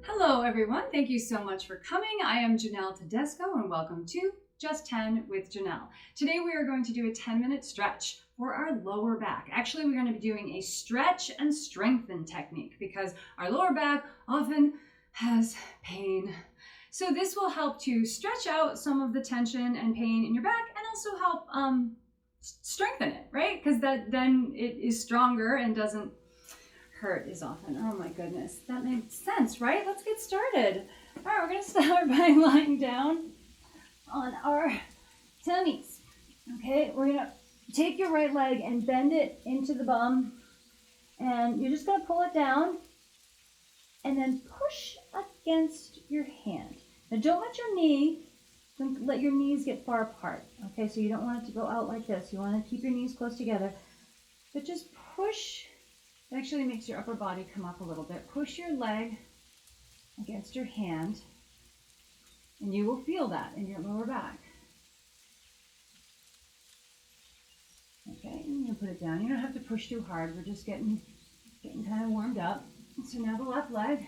Hello everyone, thank you so much for coming. I am Janelle Tedesco and welcome to Just 10 with Janelle. Today we are going to do a 10-minute stretch for our lower back. Actually, we're going to be doing a stretch and strengthen technique because our lower back often has pain. So this will help to stretch out some of the tension and pain in your back and also help strengthen it, right? Because then it is stronger and doesn't hurt as often. Oh my goodness, that makes sense, right? Let's get started. All right, we're gonna start by lying down on our tummies. Okay, we're gonna take your right leg and bend it into the bum, and you're just gonna pull it down and then push against your hand. Now don't let your knees get far apart. Okay, so you don't want it to go out like this. You want to keep your knees close together, but just push. It actually makes your upper body come up a little bit. Push your leg against your hand, and you will feel that in your lower back. Okay, and you put it down. You don't have to push too hard. We're just getting kind of warmed up. So now the left leg,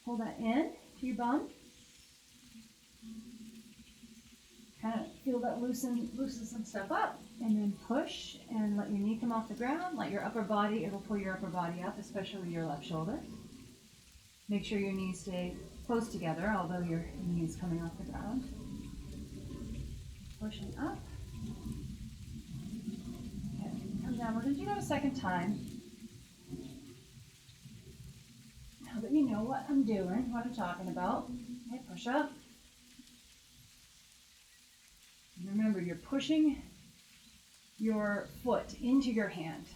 pull that in to your bum. Kind of feel that loosen some stuff up, and then push and let your knee come off the ground. Let your upper body, it'll pull your upper body up, especially your left shoulder. Make sure your knees stay close together, although your knee is coming off the ground. Pushing up. Okay, come down. We're going to do that a second time. Now that you know what I'm doing, what I'm talking about, okay, push up. Remember, you're pushing your foot into your hand,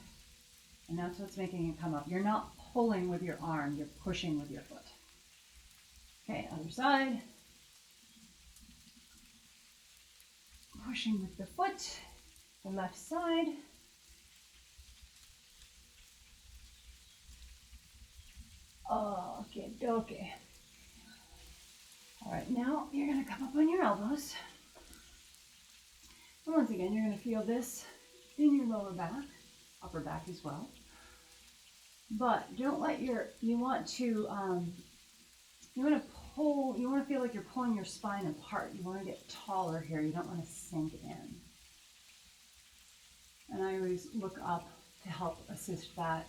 and that's what's making it come up. You're not pulling with your arm, you're pushing with your foot. Okay, other side. Pushing with the foot, the left side. Okay. All right, now you're going to come up on your elbows. And once again, you're going to feel this in your lower back, upper back as well. But don't let you want to feel like you're pulling your spine apart. You want to get taller here. You don't want to sink in. And I always look up to help assist that.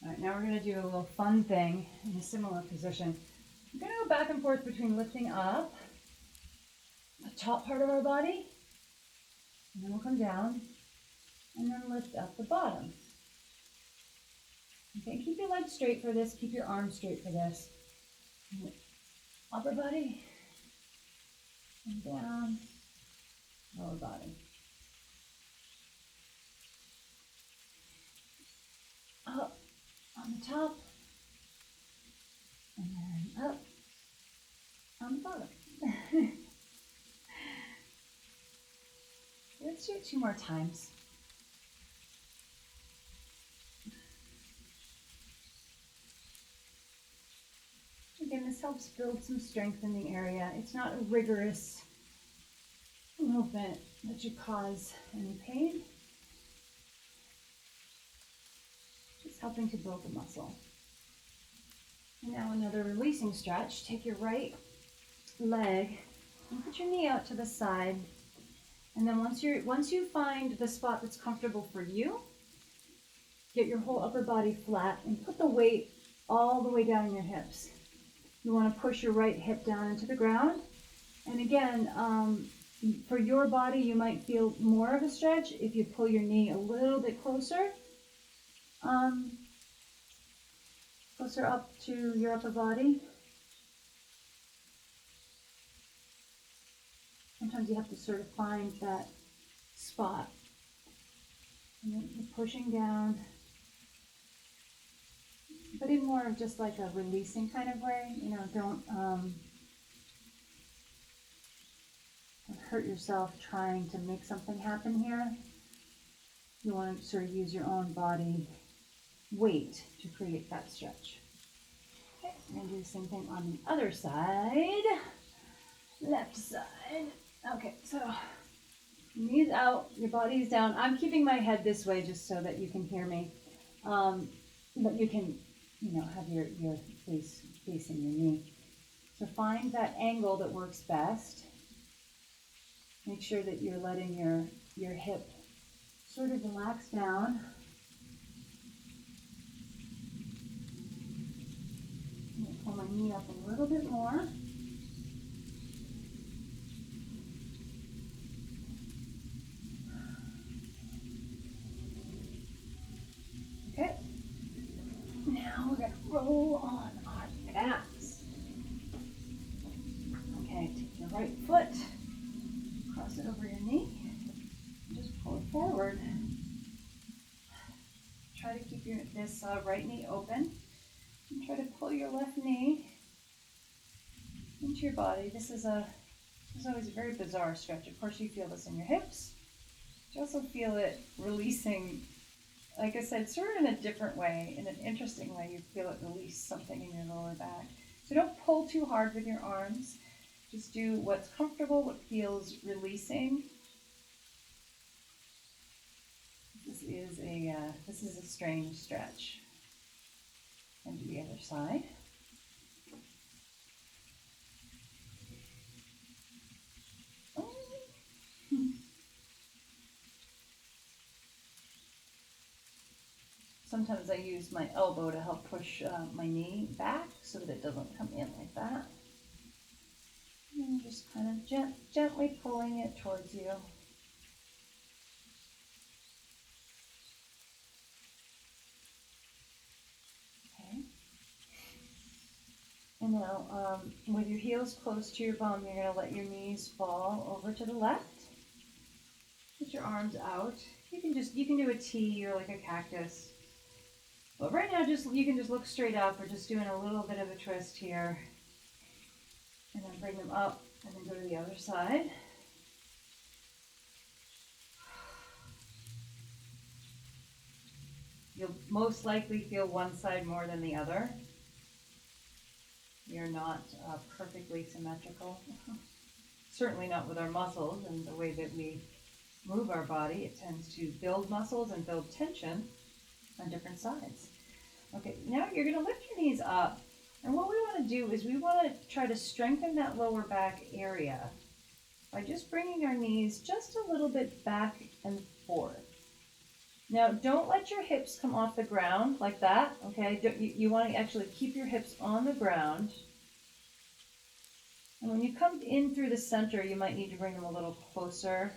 All right, now we're going to do a little fun thing in a similar position. We're going to go back and forth between lifting up the top part of our body, and then we'll come down and then lift up the bottom. Okay, keep your legs straight for this, keep your arms straight for this. Upper body, and down, lower body. Up on the top, and then up on the bottom. Let's do it 2 more times. Again, this helps build some strength in the area. It's not a rigorous movement that should cause any pain. Just helping to build the muscle. And now another releasing stretch. Take your right leg and put your knee out to the side. And then once you find the spot that's comfortable for you, get your whole upper body flat and put the weight all the way down in your hips. You want to push your right hip down into the ground. And again, for your body, you might feel more of a stretch if you pull your knee a little bit closer. Closer up to your upper body. Sometimes you have to sort of find that spot. And then you're pushing down, but in more of just like a releasing kind of way. You know, don't hurt yourself trying to make something happen here. You want to sort of use your own body weight to create that stretch. Okay, we're going to do the same thing on the other side. Left side. Okay, so knees out, your body's down. I'm keeping my head this way just so that you can hear me. but you can, have your face facing your knee. So find that angle that works best. Make sure that you're letting your hip sort of relax down. I'm going to pull my knee up a little bit more. Okay. Now we're going to roll on our backs. Okay, take your right foot, cross it over your knee, and just pull it forward. Try to keep this right knee open, and try to pull your left knee into your body. This is always a very bizarre stretch. Of course, you feel this in your hips. You also feel it releasing, like I said, sort of in a different way, in an interesting way. You feel it release something in your lower back. So don't pull too hard with your arms. Just do what's comfortable, what feels releasing. This is a strange stretch. And do the other side. Sometimes I use my elbow to help push my knee back so that it doesn't come in like that. And just kind of gently pulling it towards you. Okay. And now, with your heels close to your bum, you're going to let your knees fall over to the left. Put your arms out. You can do a T or like a cactus. But right now, you can just look straight up. We're just doing a little bit of a twist here. And then bring them up and then go to the other side. You'll most likely feel one side more than the other. You're not perfectly symmetrical. Certainly not with our muscles and the way that we move our body. It tends to build muscles and build tension on different sides. Okay, now you're going to lift your knees up. And what we want to do is we want to try to strengthen that lower back area by just bringing our knees just a little bit back and forth. Now, don't let your hips come off the ground like that, okay? You want to actually keep your hips on the ground. And when you come in through the center, you might need to bring them a little closer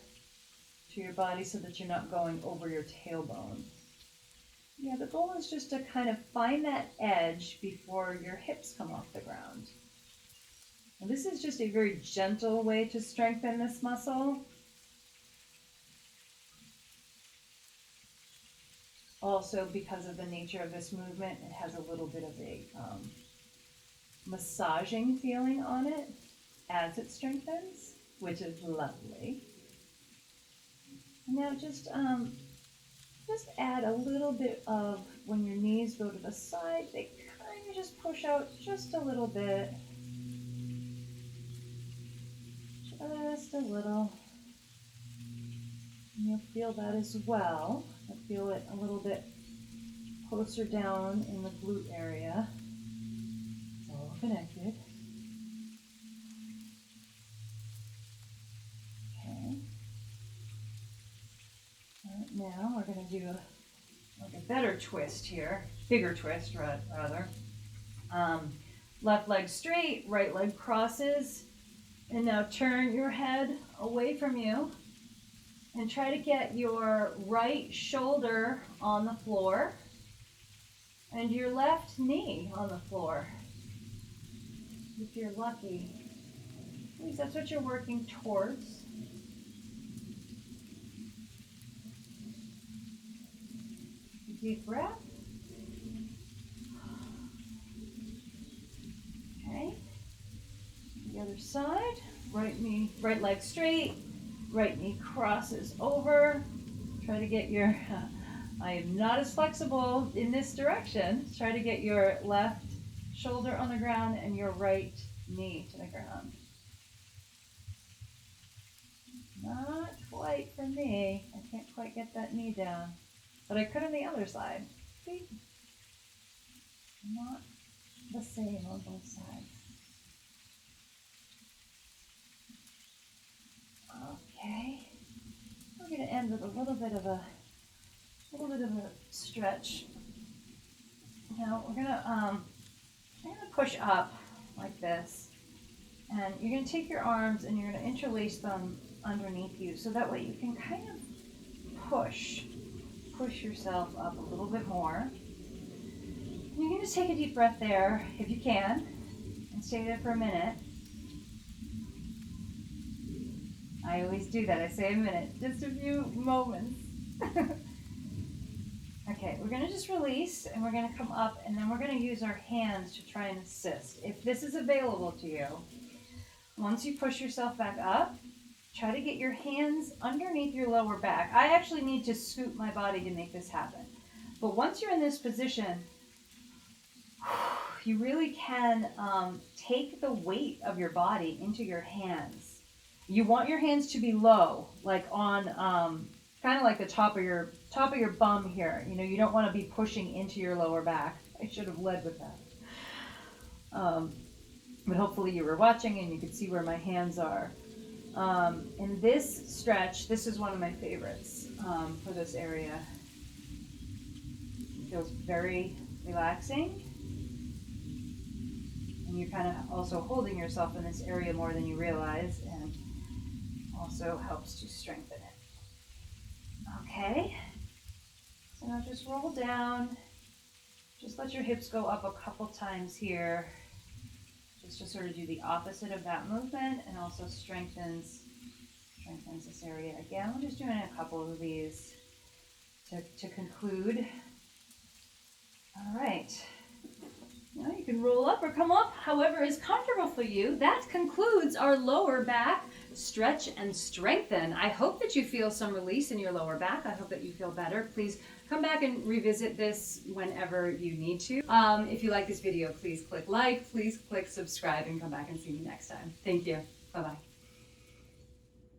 to your body so that you're not going over your tailbone. Yeah, the goal is just to kind of find that edge before your hips come off the ground. And this is just a very gentle way to strengthen this muscle. Also, because of the nature of this movement, it has a little bit of a massaging feeling on it as it strengthens, which is lovely. Now just add a little bit of, when your knees go to the side, they kind of just push out just a little bit. Just a little. And you'll feel that as well. You'll feel it a little bit closer down in the glute area. It's all connected. Okay. All right, now we're going to do a better twist here, bigger twist rather. Left leg straight, right leg crosses, and now turn your head away from you and try to get your right shoulder on the floor and your left knee on the floor. If you're lucky, at least that's what you're working towards. Deep breath. Okay. The other side. Right leg straight. Right knee crosses over. Try to get your, I am not as flexible in this direction. Try to get your left shoulder on the ground and your right knee to the ground. Not quite for me. I can't quite get that knee down. But I could on the other side. See? not the same on both sides. Okay. We're going to end with a little bit of a stretch. Now we're gonna push up like this, and you're gonna take your arms and you're gonna interlace them underneath you, so that way you can kind of push yourself up a little bit more. And you're gonna take a deep breath there, if you can, and stay there for a minute. I always do that. I say a minute, just a few moments. Okay, we're going to just release, and we're going to come up, and then we're going to use our hands to try and assist. If this is available to you, once you push yourself back up, try to get your hands underneath your lower back. I actually need to scoop my body to make this happen. But once you're in this position, you really can take the weight of your body into your hands. You want your hands to be low, like on kind of like the top of your bum here. You know, you don't want to be pushing into your lower back. I should have led with that. But hopefully you were watching and you could see where my hands are. In this stretch, this is one of my favorites for this area. It feels very relaxing. And you're kind of also holding yourself in this area more than you realize, and also helps to strengthen it. Okay, so now just roll down. Just let your hips go up a couple times here, just to sort of do the opposite of that movement, and also strengthens this area. Again, we're just doing a couple of these to conclude. All right. Now you can roll up or come up, however is comfortable for you. That concludes our lower back stretch and strengthen. I hope that you feel some release in your lower back. I hope that you feel better. Please come back and revisit this whenever you need to. If you like this video, please click like, please click subscribe, and come back and see me next time. Thank you. Bye-bye.